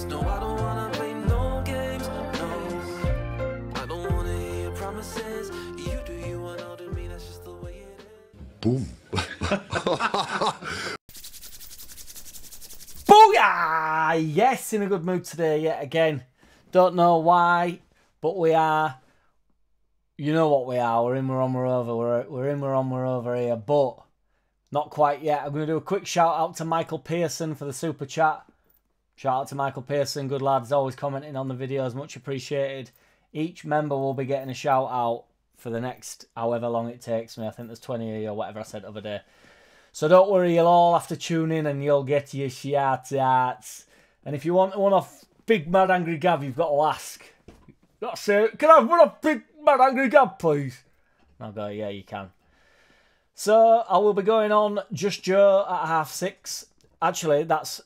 games. No, I don't wanna play no games. No, I don't wanna hear your promises. You do you and I'll do me. That's just the way it is. Boom. Booyah! Yes, in a good mood today yet again. Don't know why, but we are. You know what we are. We're in, we're on, we're over. We're in, we're on, we're over here. But not quite yet. I'm going to do a quick shout out to Michael Pearson for the super chat. Shout out to Michael Pearson. Good lad. He's always commenting on the videos. Much appreciated. Each member will be getting a shout out for the next however long it takes me. I think there's 20 or whatever I said the other day. So don't worry, you'll all have to tune in and you'll get your shout-outs. And if you want one off Big Mad Angry Gav, you've got to ask. That's it. Can I have one off Big Mad Angry Gav, please? I'll go, yeah, you can. So I will be going on Just Joe at 6:30. Actually, that's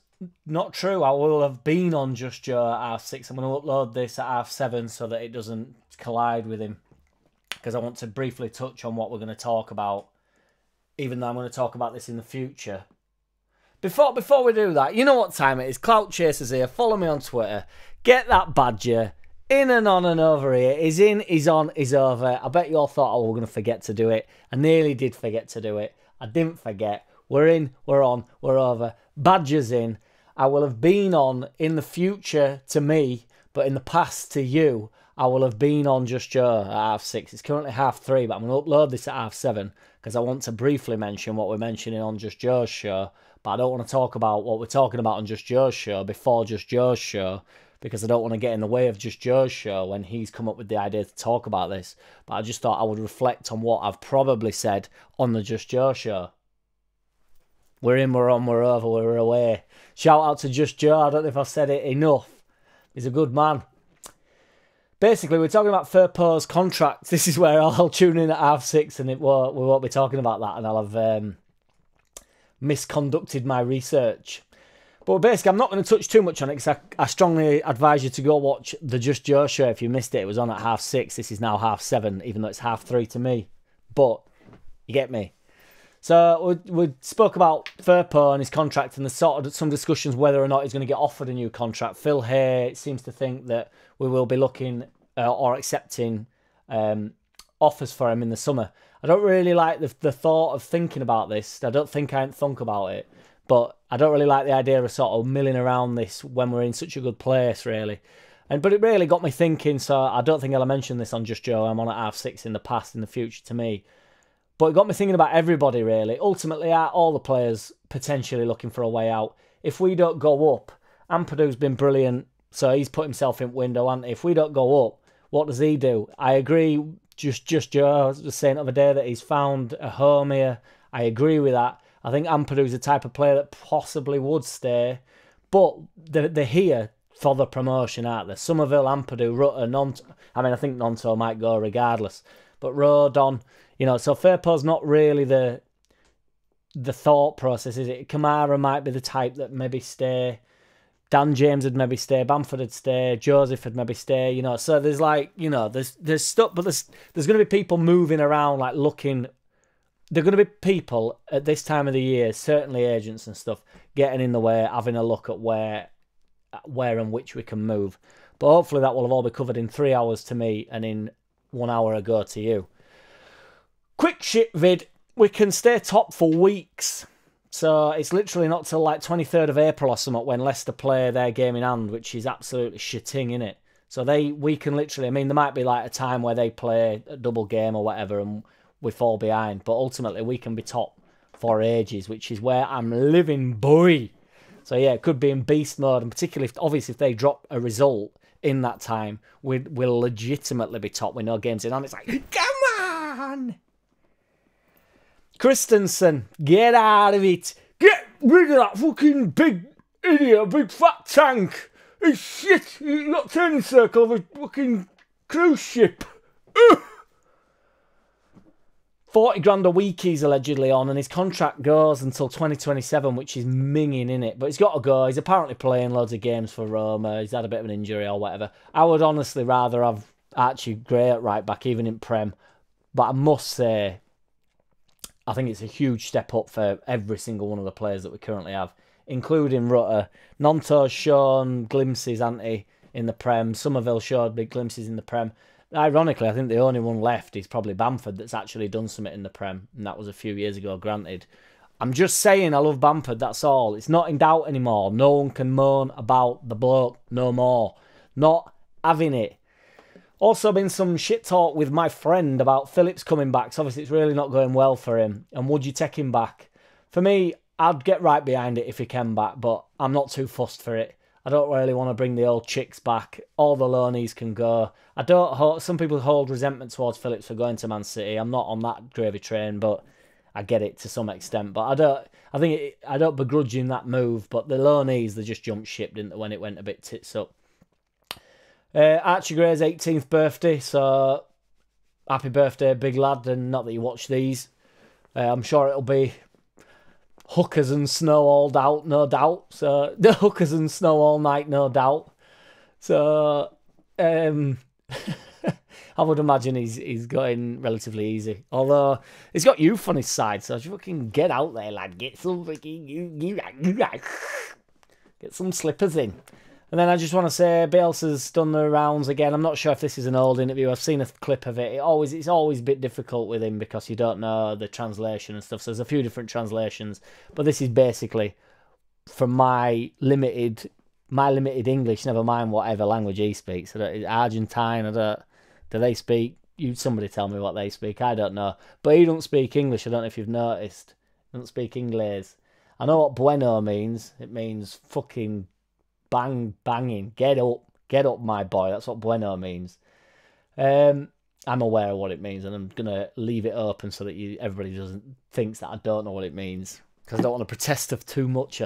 not true. I will have been on Just Joe at 6:30. I'm going to upload this at 7:30 so that it doesn't collide with him. Because I want to briefly touch on what we're going to talk about. Even though I'm going to talk about this in the future. Before we do that, you know what time it is. Clout Chasers here. Follow me on Twitter. Get that badger. In and on and over here. He's in, he's on, he's over. I bet you all thought I was going to forget to do it. I nearly did forget to do it. I didn't forget. We're in, we're on, we're over. Badger's in. I will have been on in the future to me, but in the past to you, I will have been on Just Joe at 6:30. It's currently 3:30, but I'm going to upload this at 7:30 because I want to briefly mention what we're mentioning on Just Joe's show, but I don't want to talk about what we're talking about on Just Joe's show before Just Joe's show because I don't want to get in the way of Just Joe's show when he's come up with the idea to talk about this. But I just thought I would reflect on what I've probably said on the Just Joe show. We're in, we're on, we're over, we're away. Shout out to Just Joe. I don't know if I've said it enough. He's a good man. Basically, we're talking about Firpo's contracts. This is where I'll tune in at 6:30 and we won't be talking about that and I'll have misconducted my research. But basically, I'm not going to touch too much on it because I strongly advise you to go watch the Just Joe show if you missed it. It was on at 6:30. This is now 7:30, even though it's 3:30 to me. But you get me. So we spoke about Firpo and his contract and the sort of some discussions whether or not he's going to get offered a new contract. Phil Hay seems to think that we will be looking or accepting offers for him in the summer. I don't really like the thought of thinking about this. I don't think I ain't thunk about it. But I don't really like the idea of sort of milling around this when we're in such a good place, really. But it really got me thinking, so I don't think I'll mention this on Just Joe. I'm on at 6:30 in the past, in the future to me. But it got me thinking about everybody, really. Ultimately, are all the players potentially looking for a way out? If we don't go up, Ampadu's been brilliant, so he's put himself in window, hasn't he? If we don't go up, what does he do? I agree, just Joe, I was just saying the other day that he's found a home here. I agree with that. I think Ampadu's the type of player that possibly would stay, but they're here for the promotion, aren't they? Somerville, Ampadu, Rutter, Nonto. I mean, I think Nonto might go regardless, but Rodon, you know, so Firpo's not really the thought process, is it? Kamara might be the type that maybe stay. Dan James would maybe stay. Bamford would stay. Joseph would maybe stay. You know, so there's like, you know, there's stuff, but there's going to be people moving around, like looking. There are going to be people at this time of the year, certainly agents and stuff, getting in the way, having a look at where and which we can move. But hopefully that will have all be covered in 3 hours to me and in 1 hour ago to you. Quick shit vid. We can stay top for weeks. So it's literally not till like 23rd of April or something when Leicester play their game in hand, which is absolutely shitting, innit? So we can literally, I mean, there might be like a time where they play a double game or whatever and we fall behind. But ultimately we can be top for ages, which is where I'm living, boy. So yeah, it could be in beast mode. And particularly, obviously, if they drop a result in that time, we'll legitimately be top with no games in hand. It's like, come on! Christensen, get out of it. Get rid of that fucking big idiot, big fat tank. It's shit. He's not turning circle of a fucking cruise ship. Ugh. 40 grand a week he's allegedly on, and his contract goes until 2027, which is minging, innit? But he's got to go. He's apparently playing loads of games for Roma. He's had a bit of an injury or whatever. I would honestly rather have Archie Gray at right back, even in Prem. But I must say, I think it's a huge step up for every single one of the players that we currently have, including Rutter. Nonto's shown glimpses, hasn't he, in the Prem. Somerville showed big glimpses in the Prem. Ironically, I think the only one left is probably Bamford that's actually done something in the Prem, and that was a few years ago, granted. I'm just saying I love Bamford, that's all. It's not in doubt anymore. No one can moan about the bloke no more. Not having it. Also been some shit talk with my friend about Phillips coming back, so obviously it's really not going well for him. And would you take him back? For me, I'd get right behind it if he came back, but I'm not too fussed for it. I don't really want to bring the old chicks back. All the loanies can go. Some people hold resentment towards Phillips for going to Man City. I'm not on that gravy train, but I get it to some extent. But I don't begrudge him that move. But the loanies, they just jumped ship, didn't they, when it went a bit tits up. Archie Gray's 18th birthday, so happy birthday, big lad. And not that you watch these. I'm sure it'll be hookers and snow all out, no doubt. So the hookers and snow all night, no doubt. So I would imagine he's going relatively easy. Although he's got youth on his side, so just fucking get out there, lad. Get some fucking get some slippers in. And then I just want to say, Bielsa's done the rounds again. I'm not sure if this is an old interview. I've seen a clip of it. It's always a bit difficult with him because you don't know the translation and stuff. So there's a few different translations. But this is basically, from my limited English, never mind whatever language he speaks. Argentine, do they speak? Somebody tell me what they speak. I don't know. But he don't speak English. I don't know if you've noticed. He don't speak English. I know what bueno means. It means fucking banging. Get up, my boy. That's what bueno means. I'm aware of what it means, and I'm gonna leave it open so that everybody thinks that I don't know what it means, because I don't want to protest of too much.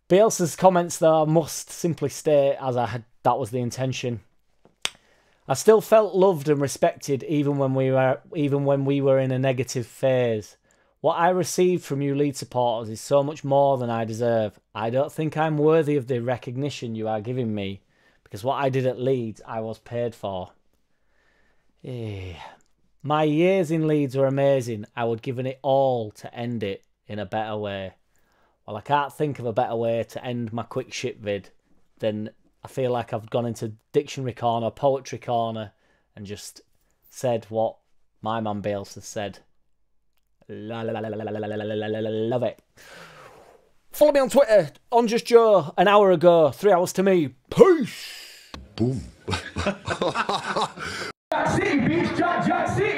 Bielsa's comments, though, I must simply state, that was the intention. I still felt loved and respected even when we were in a negative phase. What I received from you Leeds supporters is so much more than I deserve. I don't think I'm worthy of the recognition you are giving me, because what I did at Leeds, I was paid for. My years in Leeds were amazing. I would have given it all to end it in a better way. Well, I can't think of a better way to end my quick shit vid than I feel like I've gone into dictionary corner, poetry corner, and just said what my man Bielsa said. Love it. Follow me on Twitter, on Just Joe, an hour ago, 3 hours to me. Peace. Boom. JackCity, bitch. JackCity.